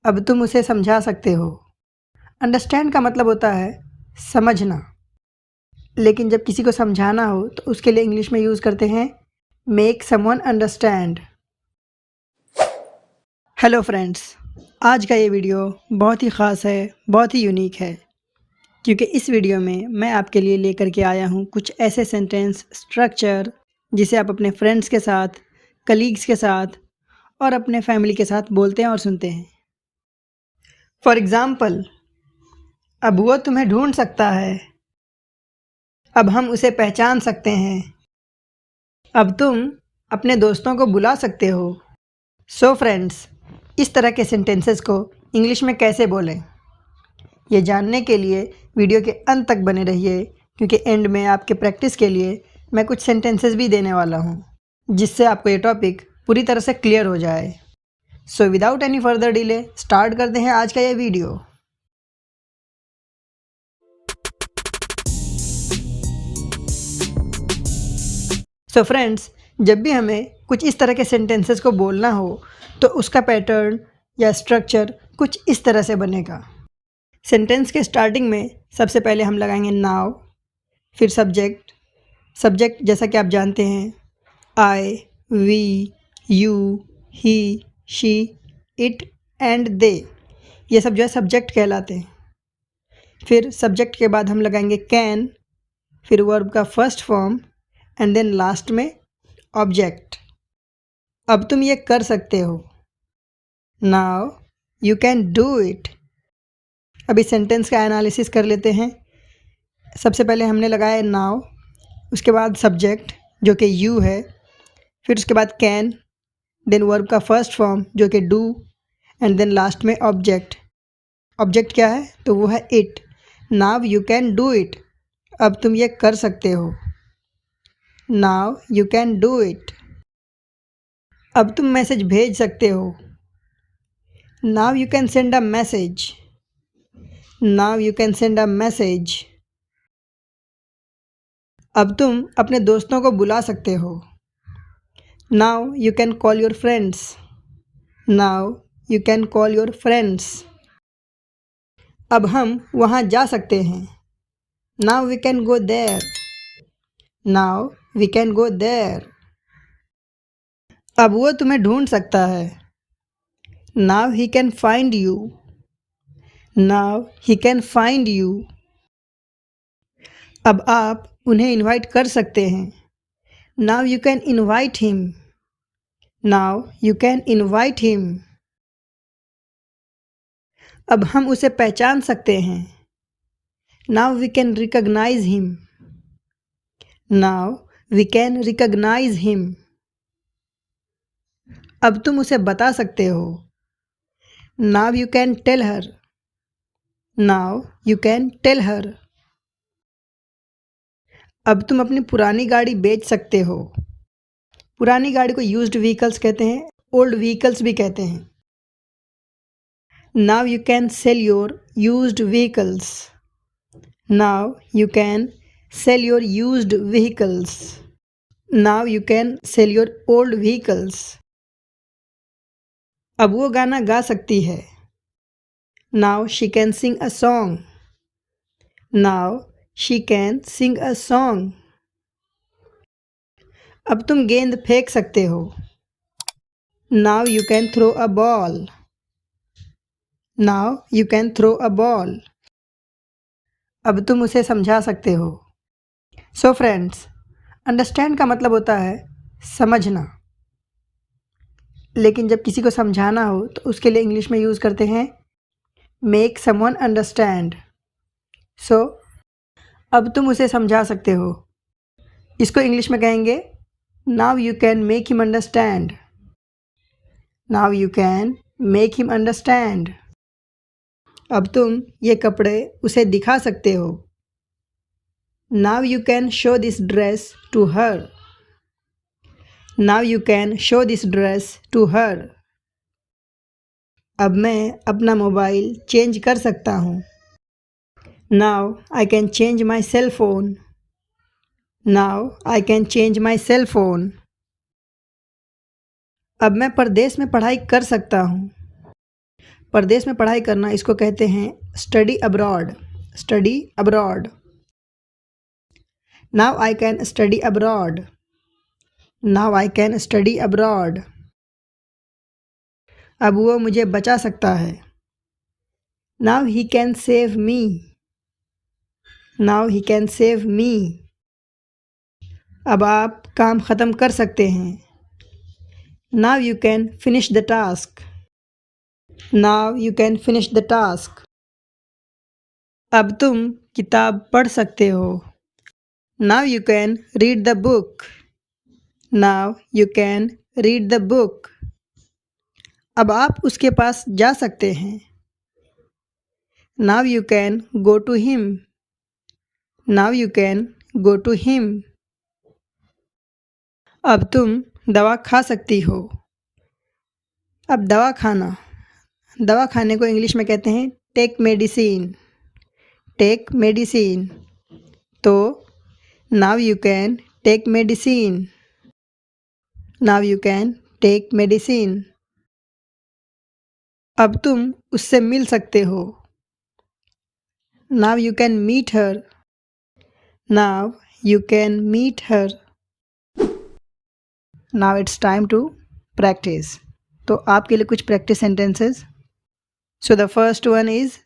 अब तुम उसे समझा सकते हो। अंडरस्टैंड का मतलब होता है समझना, लेकिन जब किसी को समझाना हो तो उसके लिए इंग्लिश में यूज़ करते हैं make someone understand. Hello friends, आज का ये वीडियो बहुत ही ख़ास है, बहुत ही यूनिक है, क्योंकि इस वीडियो में मैं आपके लिए लेकर के आया हूँ कुछ ऐसे सेंटेंस स्ट्रक्चर जिसे आप अपने फ्रेंड्स के साथ, कलीग्स के साथ और अपने फैमिली के साथ बोलते हैं और सुनते हैं। फॉर एग्ज़ाम्पल, अब वो तुम्हें ढूंढ सकता है, अब हम उसे पहचान सकते हैं, अब तुम अपने दोस्तों को बुला सकते हो। सो फ्रेंड्स, इस तरह के सेंटेंसेस को इंग्लिश में कैसे बोलें, ये जानने के लिए वीडियो के अंत तक बने रहिए, क्योंकि एंड में आपके प्रैक्टिस के लिए मैं कुछ सेंटेंसेस भी देने वाला हूँ, जिससे आपको ये टॉपिक पूरी तरह से क्लियर हो जाए। So without any further delay start करते हैं आज का ये वीडियो। सो फ्रेंड्स, जब भी हमें कुछ इस तरह के सेंटेंसेस को बोलना हो तो उसका पैटर्न या स्ट्रक्चर कुछ इस तरह से बनेगा। सेंटेंस के स्टार्टिंग में सबसे पहले हम लगाएंगे नाउ, फिर सब्जेक्ट। सब्जेक्ट जैसा कि आप जानते हैं I, we, you, he, she, it and they, ये सब जो है सब्जेक्ट कहलाते हैं। फिर सब्जेक्ट के बाद हम लगाएंगे कैन, फिर वर्ब का first form and then last में ऑब्जेक्ट। अब तुम ये कर सकते हो, now you can do it. अब इस सेंटेंस का एनालिसिस कर लेते हैं। सबसे पहले हमने लगाया नाउ, उसके बाद सब्जेक्ट जो कि यू है, फिर उसके बाद कैन, देन वर्ब का फर्स्ट फॉर्म जो कि डू एंड देन लास्ट में ऑब्जेक्ट। ऑब्जेक्ट क्या है? तो वो है it. Now you can do it, अब तुम ये कर सकते हो। Now you can do it, अब तुम मैसेज भेज सकते हो। Now you can send a message. Now you can send a message, अब तुम अपने दोस्तों को बुला सकते हो। Now you can call your friends. Now you can call your friends, अब हम वहाँ जा सकते हैं। Now we can go there. Now we can go there, अब वो तुम्हें ढूंढ सकता है। Now he can find you. Now he can find you, अब आप उन्हें इनवाइट कर सकते हैं। Now you can invite him. Now you can invite him, अब हम उसे पहचान सकते हैं। Now we can recognise him. Now we can recognise him, अब तुम उसे बता सकते हो। Now you can tell her. Now you can tell her, अब तुम अपनी पुरानी गाड़ी बेच सकते हो। पुरानी गाड़ी को यूज्ड व्हीकल्स कहते हैं, ओल्ड व्हीकल्स भी कहते हैं। Now you can sell your used vehicles. Now you can sell your used vehicles, now you can sell your old vehicles, अब वो गाना गा सकती है। Now she can sing a song. Now she can sing a song, अब तुम गेंद फेंक सकते हो। Now you can throw a ball. Now you can throw a ball, अब तुम उसे समझा सकते हो। सो फ्रेंड्स, अंडरस्टैंड का मतलब होता है समझना, लेकिन जब किसी को समझाना हो तो उसके लिए इंग्लिश में यूज़ करते हैं मेक समवन अंडरस्टैंड। सो अब तुम उसे समझा सकते हो, इसको इंग्लिश में कहेंगे now you can make him understand. Now you can make him understand, अब तुम ये कपड़े उसे दिखा सकते हो। Now you can show this dress to her. Now you can show this dress to her, अब मैं अपना मोबाइल चेंज कर सकता हूँ। Now I can change my cell phone. Now I can change my cell phone, अब मैं परदेश में पढ़ाई कर सकता हूँ। परदेश में पढ़ाई करना इसको कहते हैं study abroad. Study abroad. Now I can study abroad. Now I can study abroad. अब वो मुझे बचा सकता है। Now he can save me. Now he can save me. अब आप काम ख़त्म कर सकते हैं। Now you can finish the task. Now you can finish the task. अब तुम किताब पढ़ सकते हो। Now you can read the book. Now you can read the book. अब आप उसके पास जा सकते हैं। Now you can go to him. Now you can go to him. अब तुम दवा खा सकती हो। अब दवा खाना, दवा खाने को इंग्लिश में कहते हैं टेक मेडिसिन। Take medicine. तो now you can take medicine. Now you can take medicine. अब तुम उससे मिल सकते हो। Now you can meet her. Now you can meet her. Now it's time to practice. तो आपके लिए कुछ practice sentences. So the first one is,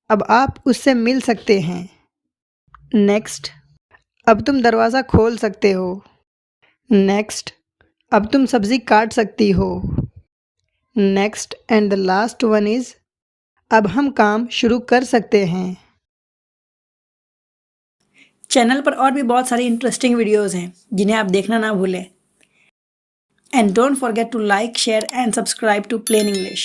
अब आप उससे मिल सकते हैं। नेक्स्ट, अब तुम दरवाज़ा खोल सकते हो। नेक्स्ट, अब तुम सब्ज़ी काट सकती हो। Next and the last one is, अब हम काम शुरू कर सकते हैं। चैनल पर और भी बहुत सारी इंटरेस्टिंग वीडियोस हैं जिन्हें आप देखना ना भूलें। And don't forget to like, share and subscribe to plain English.